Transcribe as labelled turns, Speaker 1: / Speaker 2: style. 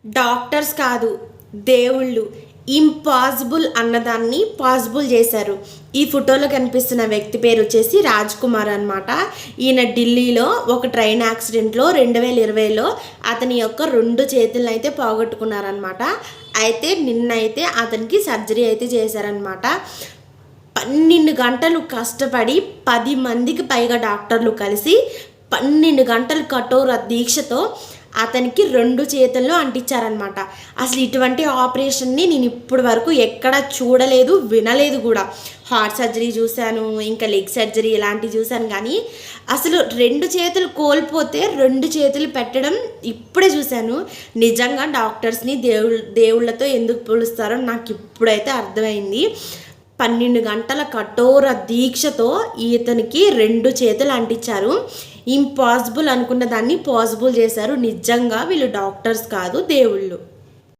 Speaker 1: Doctors కాదు, దేవుళ్ళు. Impossible అన్నదాన్ని పాసిబుల్ చేశారు. ఈ ఫోటోలో కనిపిస్తున్న వ్యక్తి పేరు వచ్చేసి రాజ్ కుమార్ అనమాట. ఈయన ఢిల్లీలో ఒక ట్రైన్ యాక్సిడెంట్లో 2020లో అతని యొక్క 2 చేతులను అయితే పోగొట్టుకున్నారనమాట. అయితే నిన్నైతే అతనికి సర్జరీ అయితే చేశారనమాట. 12 గంటలు కష్టపడి 10 మందికి పైగా డాక్టర్లు కలిసి 12 గంటలు కఠోర దీక్షతో అతనికి 2 చేతుల్లో అంటించారనమాట. అసలు ఇటువంటి ఆపరేషన్ని నేను ఇప్పటి వరకు ఎక్కడ చూడలేదు, వినలేదు కూడా. హార్ట్ సర్జరీ చూశాను, ఇంకా లెగ్ సర్జరీ ఇలాంటివి చూశాను, కానీ అసలు 2 చేతులు కోల్పోతే 2 చేతులు పెట్టడం ఇప్పుడే చూశాను. నిజంగా డాక్టర్స్ని దేవుళ్ళతో ఎందుకు పోలుస్తారో నాకు ఇప్పుడైతే అర్థమైంది. 12 గంటల కఠోర దీక్షతో ఇతనికి 2 చేతులు అంటించారు. ఇంపాసిబుల్ అనుకున్న దాన్ని పాసిబుల్ చేశారు. నిజంగా వీళ్ళు డాక్టర్స్ కాదు, దేవుళ్ళు.